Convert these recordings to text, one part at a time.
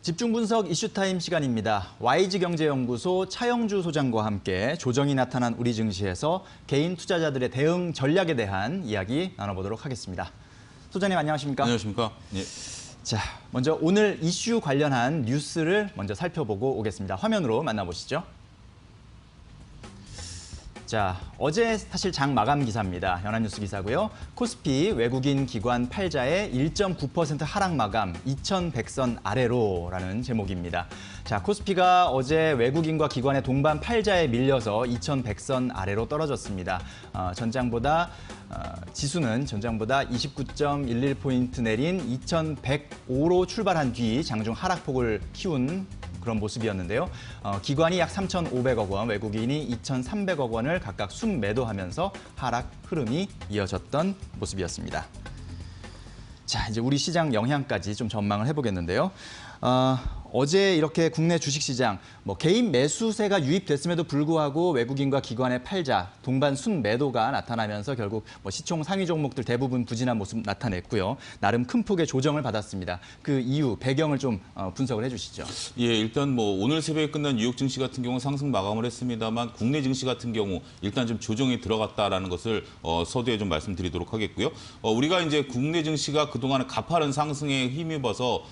집중 분석 이슈타임 시간입니다. YG경제연구소 차영주 소장과 함께 조정이 나타난 우리 증시에서 개인 투자자들의 대응 전략에 대한 이야기 나눠보도록 하겠습니다. 소장님 안녕하십니까? 안녕하십니까? 예. 자, 먼저 오늘 이슈 관련한 뉴스를 먼저 살펴보고 오겠습니다. 화면으로 만나보시죠. 자, 어제 사실 장 마감 기사입니다. 연합뉴스 기사고요. 코스피 외국인 기관 팔자의 1.9% 하락 마감 2100선 아래로라는 제목입니다. 자, 코스피가 어제 외국인과 기관의 동반 팔자에 밀려서 2100선 아래로 떨어졌습니다. 지수는 전장보다 29.11포인트 내린 2105로 출발한 뒤 장중 하락폭을 키운 그런 모습이었는데요. 기관이 약 3,500억 원, 외국인이 2,300억 원을 각각 순매도하면서 하락 흐름이 이어졌던 모습이었습니다. 자, 이제 우리 시장 영향까지 좀 전망을 해보겠는데요. 어제 이렇게 국내 주식시장 개인 매수세가 유입됐음에도 불구하고 외국인과 기관의 팔자, 동반 순매도가 나타나면서 결국 시총 상위 종목들 대부분 부진한 모습 나타냈고요. 나름 큰 폭의 조정을 받았습니다. 그 이유, 배경을 좀 분석을 해주시죠. 예, 일단 오늘 새벽에 끝난 뉴욕 증시 같은 경우 상승 마감을 했습니다만 국내 증시 같은 경우 일단 좀 조정이 들어갔다라는 것을 서두에 좀 말씀드리도록 하겠고요. 우리가 이제 국내 증시가 그동안 가파른 상승에 힘입어서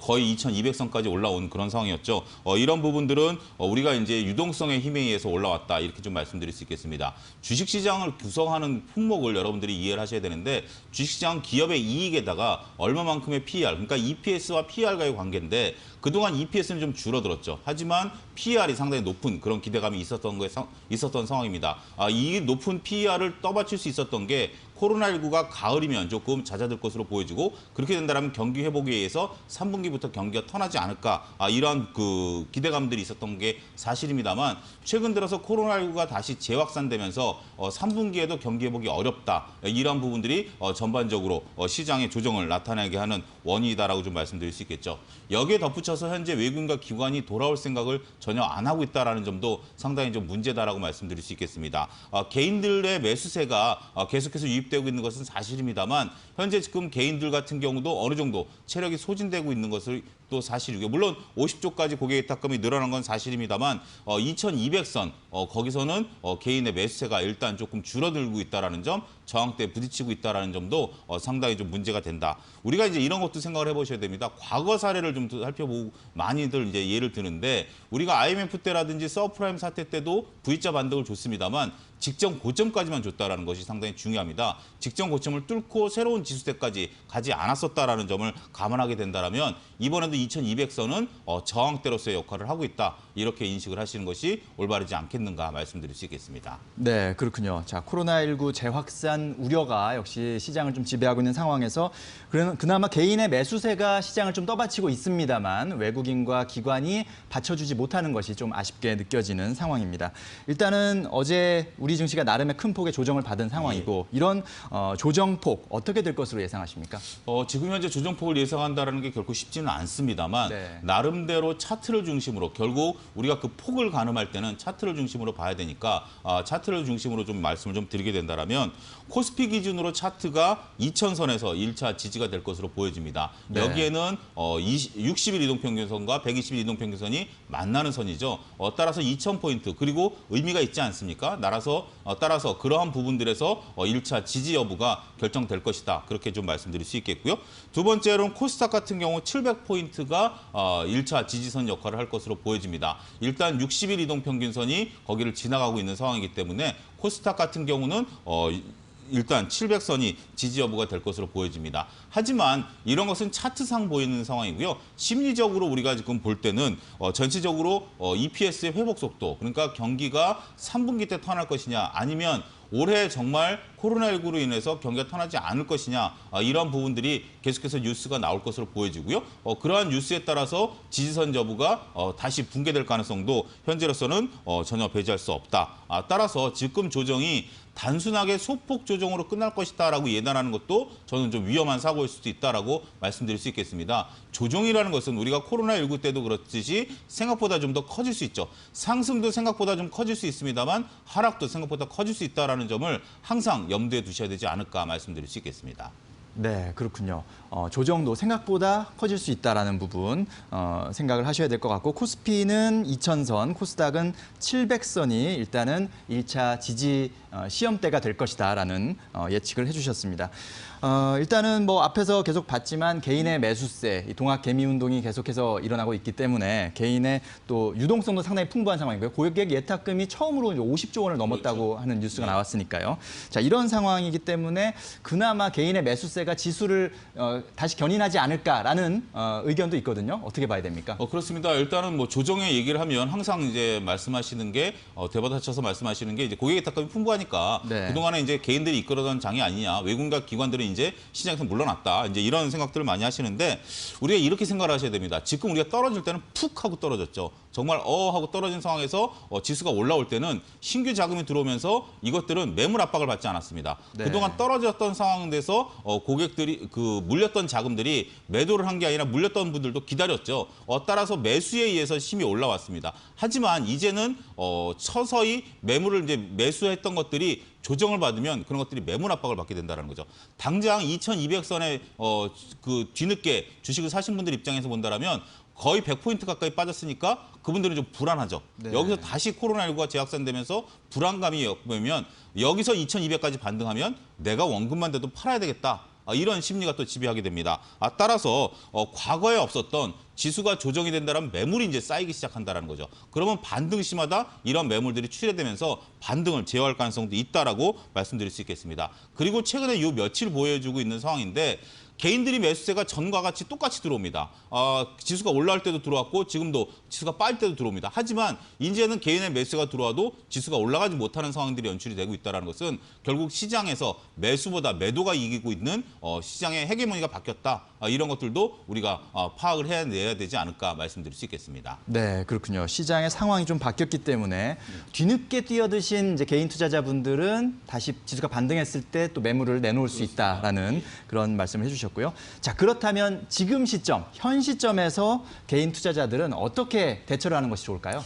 거의 2,200선까지 올라온 그런 상황이었죠. 이런 부분들은 우리가 이제 유동성의 힘에 의해서 올라왔다 이렇게 좀 말씀드릴 수 있겠습니다. 주식시장을 구성하는 품목을 여러분들이 이해를 하셔야 되는데 주식시장 기업의 이익에다가 얼마만큼의 PER, 그러니까 EPS와 PER과의 관계인데 그동안 EPS는 좀 줄어들었죠. 하지만 PER이 상당히 높은 그런 기대감이 있었던 상황입니다. 이 높은 PER을 떠받칠 수 있었던 게 코로나19가 가을이면 조금 잦아들 것으로 보여지고 그렇게 된다면 경기 회복에 의해서 3분기부터 경기가 턴하지 않을까 이러한 그 기대감들이 있었던 게 사실입니다만 최근 들어서 코로나19가 다시 재확산되면서 3분기에도 경기 회복이 어렵다. 이러한 부분들이 전반적으로 시장의 조정을 나타나게 하는 원인이다라고 좀 말씀드릴 수 있겠죠. 여기에 덧붙여서 현재 외국인과 기관이 돌아올 생각을 전혀 안 하고 있다는 점도 상당히 좀 문제다라고 말씀드릴 수 있겠습니다. 개인들의 매수세가 계속해서 유입되고 있는 것은 사실입니다만 현재 지금 개인들 같은 경우도 어느 정도 체력이 소진되고 있는 것을 또 사실이고요. 물론 50조까지 고객 예탁금이 늘어난 건 사실입니다만 2200선 거기서는 개인의 매수세가 일단 조금 줄어들고 있다는 점, 저항대에 부딪히고 있다는 점도 상당히 좀 문제가 된다. 우리가 이제 이런 것도 생각을 해보셔야 됩니다. 과거 사례를 좀 살펴보고 많이들 이제 예를 드는데 우리가 IMF 때라든지 서프라임 사태 때도 V자 반등을 줬습니다만 직전 고점까지만 줬다라는 것이 상당히 중요합니다. 직전 고점을 뚫고 새로운 지수대까지 가지 않았었다라는 점을 감안하게 된다면 이번에도 2200선은 저항대로서의 역할을 하고 있다. 이렇게 인식을 하시는 것이 올바르지 않겠는가 말씀드릴 수 있겠습니다. 네, 그렇군요. 자, 코로나19 재확산 우려가 역시 시장을 좀 지배하고 있는 상황에서 그나마 개인의 매수세가 시장을 좀 떠받치고 있습니다만 외국인과 기관이 받쳐주지 못하는 것이 좀 아쉽게 느껴지는 상황입니다. 일단은 어제 우리 증시가 나름의 큰 폭의 조정을 받은 상황이고 이런 조정폭 어떻게 될 것으로 예상하십니까? 지금 현재 조정폭을 예상한다는 게 결코 쉽지는 않습니다만 나름대로 차트를 중심으로 결국 우리가 그 폭을 가늠할 때는 차트를 중심으로 봐야 되니까 차트를 중심으로 좀 말씀을 좀 드리게 된다면 코스피 기준으로 차트가 2000선에서 1차 지지가 될 것으로 보여집니다. 여기에는 60일 이동평균선과 120일 이동평균선이 만나는 선이죠. 따라서 2000포인트 그리고 의미가 있지 않습니까? 따라서 그러한 부분들에서 1차 지지 여부가 결정될 것이다. 그렇게 좀 말씀드릴 수 있겠고요. 두 번째로는 코스닥 같은 경우 700포인트가 1차 지지선 역할을 할 것으로 보여집니다. 일단 60일 이동평균선이 거기를 지나가고 있는 상황이기 때문에 코스닥 같은 경우는 일단 700선이 지지 여부가 될 것으로 보여집니다. 하지만 이런 것은 차트상 보이는 상황이고요. 심리적으로 우리가 지금 볼 때는 전체적으로 EPS의 회복 속도, 그러니까 경기가 3분기 때 턴할 것이냐 아니면 올해 정말 코로나19로 인해서 경기가 턴하지 않을 것이냐 이런 부분들이 계속해서 뉴스가 나올 것으로 보여지고요. 그러한 뉴스에 따라서 지지선 여부가 다시 붕괴될 가능성도 현재로서는 전혀 배제할 수 없다. 따라서 지금 조정이 단순하게 소폭 조정으로 끝날 것이다라고 예단하는 것도 저는 좀 위험한 사고일 수도 있다라고 말씀드릴 수 있겠습니다. 조정이라는 것은 우리가 코로나19 때도 그렇듯이 생각보다 좀 더 커질 수 있죠. 상승도 생각보다 좀 커질 수 있습니다만 하락도 생각보다 커질 수 있다는 점을 항상 염두에 두셔야 되지 않을까 말씀드릴 수 있겠습니다. 네, 그렇군요. 조정도 생각보다 커질 수 있다라는 부분 생각을 하셔야 될 것 같고 코스피는 2000선, 코스닥은 700선이 일단은 1차 지지 시험대가 될 것이다라는 예측을 해주셨습니다. 일단은 뭐 앞에서 계속 봤지만 개인의 매수세, 이 동학 개미 운동이 계속해서 일어나고 있기 때문에 개인의 또 유동성도 상당히 풍부한 상황이고요. 고객 예탁금이 처음으로 이제 50조 원을 넘었다고 하는 뉴스가 나왔으니까요. 자, 이런 상황이기 때문에 그나마 개인의 매수세가 지수를 다시 견인하지 않을까라는 의견도 있거든요. 어떻게 봐야 됩니까? 그렇습니다. 일단은 뭐 조정의 얘기를 하면 항상 이제 말씀하시는 게 대받아쳐서 말씀하시는 게 이제 고객 예탁금이 풍부하니까 네. 그동안에 이제 개인들이 이끌어던 장이 아니냐, 외국인과 기관들은 이제 시장에서 물러났다, 이제 이런 생각들을 많이 하시는데 우리가 이렇게 생각을 하셔야 됩니다. 지금 우리가 떨어질 때는 푹 하고 떨어졌죠. 정말 하고 떨어진 상황에서 지수가 올라올 때는 신규 자금이 들어오면서 이것들은 매물 압박을 받지 않았습니다. 네. 그동안 떨어졌던 상황에서 고객들이 물렸던 자금들이 매도를 한 게 아니라 물렸던 분들도 기다렸죠. 따라서 매수에 의해서 힘이 올라왔습니다. 하지만 이제는 서서히 매물을 이제 매수했던 것들이 조정을 받으면 그런 것들이 매물 압박을 받게 된다는 거죠. 당장 2200선에 그 뒤늦게 주식을 사신 분들 입장에서 본다라면 거의 100포인트 가까이 빠졌으니까 그분들은 좀 불안하죠. 네. 여기서 다시 코로나19가 재확산되면서 불안감이 보이면 여기서 2200까지 반등하면 내가 원금만 돼도 팔아야 되겠다. 이런 심리가 또 지배하게 됩니다. 따라서 과거에 없었던 지수가 조정이 된다면 매물이 이제 쌓이기 시작한다는 거죠. 그러면 반등 시마다 이런 매물들이 출회되면서 반등을 제어할 가능성도 있다라고 말씀드릴 수 있겠습니다. 그리고 최근에 요 며칠 보여주고 있는 상황인데 개인들이 매수세가 전과 같이 똑같이 들어옵니다. 지수가 올라올 때도 들어왔고 지금도 지수가 빠질 때도 들어옵니다. 하지만 이제는 개인의 매수세가 들어와도 지수가 올라가지 못하는 상황들이 연출이 되고 있다는 것은 결국 시장에서 매수보다 매도가 이기고 있는 시장의 헤게모니가 바뀌었다. 이런 것들도 우리가 파악을 해내야 되지 않을까 말씀드릴 수 있겠습니다. 네, 그렇군요. 시장의 상황이 좀 바뀌었기 때문에 뒤늦게 뛰어드신 이제 개인 투자자분들은 다시 지수가 반등했을 때 또 매물을 내놓을 수 있다라는 그런 말씀을 해주셨고요. 자, 그렇다면 지금 시점, 현 시점에서 개인 투자자들은 어떻게 대처를 하는 것이 좋을까요?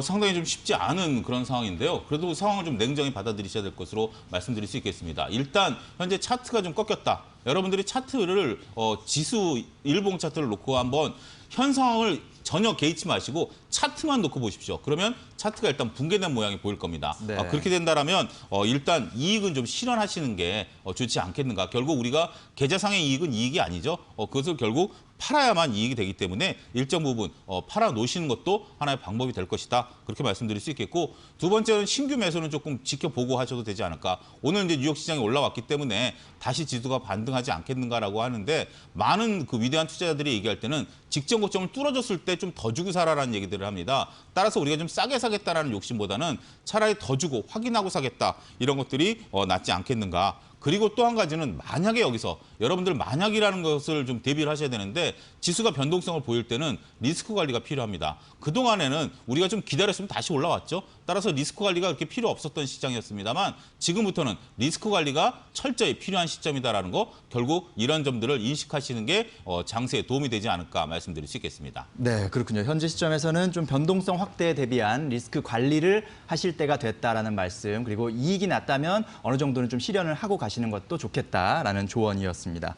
상당히 좀 쉽지 않은 그런 상황인데요. 그래도 상황을 좀 냉정히 받아들이셔야 될 것으로 말씀드릴 수 있겠습니다. 일단 현재 차트가 좀 꺾였다. 여러분들이 차트를 지수 일봉 차트를 놓고 한번 현 상황을 전혀 개의치 마시고 차트만 놓고 보십시오. 그러면 차트가 일단 붕괴된 모양이 보일 겁니다. 네. 그렇게 된다면 일단 이익은 좀 실현하시는 게 좋지 않겠는가. 결국 우리가 계좌상의 이익은 이익이 아니죠. 그것을 결국 팔아야만 이익이 되기 때문에 일정 부분 팔아 놓으시는 것도 하나의 방법이 될 것이다. 그렇게 말씀드릴 수 있겠고, 두 번째는 신규 매수는 조금 지켜보고 하셔도 되지 않을까. 오늘 이제 뉴욕 시장이 올라왔기 때문에 다시 지수가 반등하지 않겠는가라고 하는데 많은 그 위대한 투자자들이 얘기할 때는 직전 고점을 뚫어줬을 때 좀 더 주고 사라라는 얘기들을 합니다. 따라서 우리가 좀 싸게 사겠다라는 욕심보다는 차라리 더 주고 확인하고 사겠다. 이런 것들이 낫지 않겠는가. 그리고 또 한 가지는 만약에 여기서 여러분들 만약이라는 것을 좀 대비를 하셔야 되는데 지수가 변동성을 보일 때는 리스크 관리가 필요합니다. 그동안에는 우리가 좀 기다렸으면 다시 올라왔죠. 따라서 리스크 관리가 그렇게 필요 없었던 시장이었습니다만 지금부터는 리스크 관리가 철저히 필요한 시점이다라는 거, 결국 이런 점들을 인식하시는 게 장세에 도움이 되지 않을까 말씀드릴 수 있겠습니다. 네, 그렇군요. 현재 시점에서는 좀 변동성 확대에 대비한 리스크 관리를 하실 때가 됐다라는 말씀, 그리고 이익이 났다면 어느 정도는 좀 실현을 하고 가시는 것도 좋겠다라는 조언이었습니다.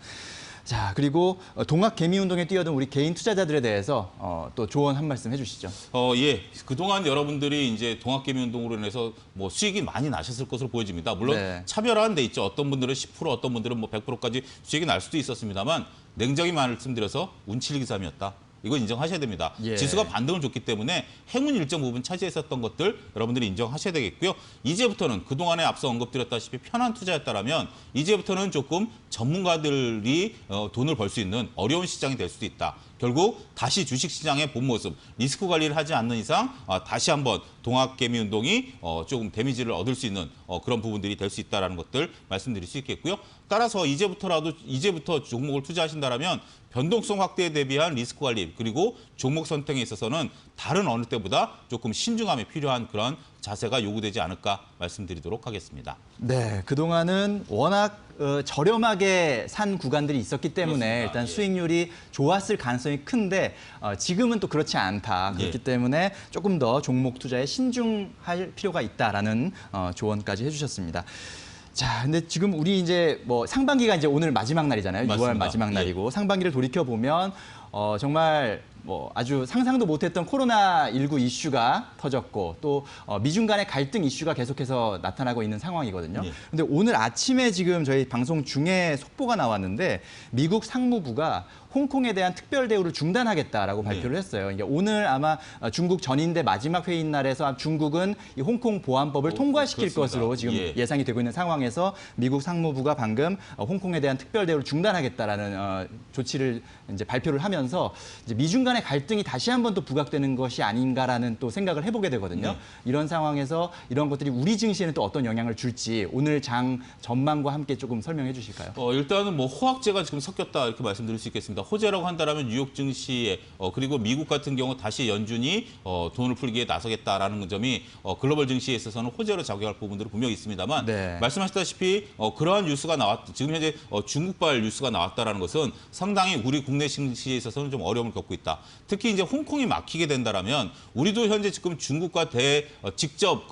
자, 그리고 동학 개미 운동에 뛰어든 우리 개인 투자자들에 대해서 또 조언 한 말씀 해주시죠. 예. 그동안 여러분들이 이제 동학 개미 운동으로 인해서 뭐 수익이 많이 나셨을 것으로 보여집니다. 물론 네. 차별화는 돼 있죠. 어떤 분들은 10%, 어떤 분들은 뭐 100%까지 수익이 날 수도 있었습니다만 냉정히 말씀드려서 운칠기삼이었다. 이거 인정하셔야 됩니다. 예. 지수가 반등을 줬기 때문에 행운 일정 부분 차지했었던 것들 여러분들이 인정하셔야 되겠고요. 이제부터는 그동안에 앞서 언급드렸다시피 편한 투자였다라면 이제부터는 조금 전문가들이 돈을 벌 수 있는 어려운 시장이 될 수도 있다. 결국 다시 주식시장의 본 모습, 리스크 관리를 하지 않는 이상 다시 한번 동학개미 운동이 조금 데미지를 얻을 수 있는 그런 부분들이 될 수 있다는 것들 말씀드릴 수 있겠고요. 따라서 이제부터 종목을 투자하신다면 변동성 확대에 대비한 리스크 관리, 그리고 종목 선택에 있어서는 다른 어느 때보다 조금 신중함이 필요한 그런 자세가 요구되지 않을까 말씀드리도록 하겠습니다. 네, 그동안은 워낙 저렴하게 산 구간들이 있었기 때문에 그렇습니다. 일단 예. 수익률이 좋았을 가능성이 큰데 지금은 또 그렇지 않다. 그렇기 예. 때문에 조금 더 종목 투자에 신중할 필요가 있다라는 조언까지 해주셨습니다. 자, 근데 지금 우리 이제 뭐 상반기가 이제 오늘 마지막 날이잖아요. 6월 맞습니다. 마지막 예. 날이고 상반기를 돌이켜 보면 정말 뭐 아주 상상도 못했던 코로나19 이슈가 터졌고 또 미중 간의 갈등 이슈가 계속해서 나타나고 있는 상황이거든요. 예. 근데 오늘 아침에 지금 저희 방송 중에 속보가 나왔는데 미국 상무부가 홍콩에 대한 특별 대우를 중단하겠다라고 발표를 했어요. 그러니까 오늘 아마 중국 전인대 마지막 회의 날에서 중국은 이 홍콩 보안법을 통과시킬 그렇습니다. 것으로 지금 예. 예상이 되고 있는 상황에서 미국 상무부가 방금 홍콩에 대한 특별 대우를 중단하겠다라는 조치를 이제 발표를 하면서 이제 미중 간의 갈등이 다시 한번 또 부각되는 것이 아닌가라는 또 생각을 해보게 되거든요. 네. 이런 상황에서 이런 것들이 우리 증시에는 또 어떤 영향을 줄지 오늘 장 전망과 함께 조금 설명해 주실까요? 일단은 뭐 호황제가 지금 섞였다 이렇게 말씀드릴 수 있겠습니다. 호재라고 한다면 뉴욕 증시에 그리고 미국 같은 경우 다시 연준이 돈을 풀기에 나서겠다라는 점이 글로벌 증시에 있어서는 호재로 작용할 부분들은 분명히 있습니다만 네. 말씀하셨다시피 그러한 뉴스가 지금 현재 중국발 뉴스가 나왔다라는 것은 상당히 우리 국내 증시에 있어서는 좀 어려움을 겪고 있다. 특히 이제 홍콩이 막히게 된다라면 우리도 현재 지금 중국과 직접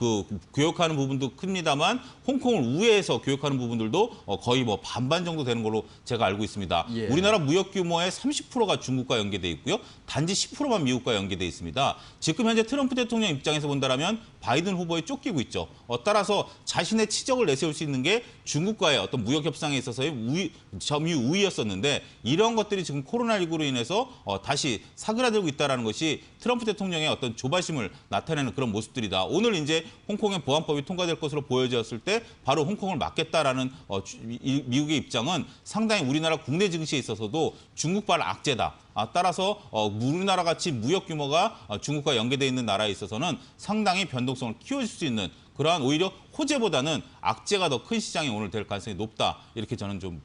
교역하는 부분도 큽니다만 홍콩을 우회해서 교역하는 부분들도 거의 뭐 반반 정도 되는 걸로 제가 알고 있습니다. 예. 우리나라 무역 규모의 30%가 중국과 연계돼 있고요. 단지 10%만 미국과 연계돼 있습니다. 지금 현재 트럼프 대통령 입장에서 본다면 바이든 후보에 쫓기고 있죠. 따라서 자신의 치적을 내세울 수 있는 게 중국과의 어떤 무역 협상에 있어서의 점유 우위였었는데 이런 것들이 지금 코로나19로 인해서 다시 사그라들고 있다는 것이 트럼프 대통령의 어떤 조바심을 나타내는 그런 모습들이다. 오늘 이제 홍콩의 보안법이 통과될 것으로 보여졌을 때 바로 홍콩을 막겠다라는 미국의 입장은 상당히 우리나라 국내 증시에 있어서도 중국발 악재다. 따라서 우리나라 같이 무역 규모가 중국과 연계되어 있는 나라에 있어서는 상당히 변동성을 키워줄 수 있는 그러한 오히려 호재보다는 악재가 더 큰 시장이 오늘 될 가능성이 높다. 이렇게 저는 좀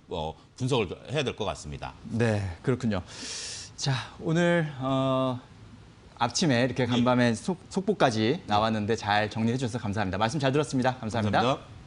분석을 해야 될 것 같습니다. 네, 그렇군요. 자, 오늘 아침에 이렇게 간밤에 속보까지 나왔는데 잘 정리해 주셔서 감사합니다. 말씀 잘 들었습니다. 감사합니다. 감사합니다.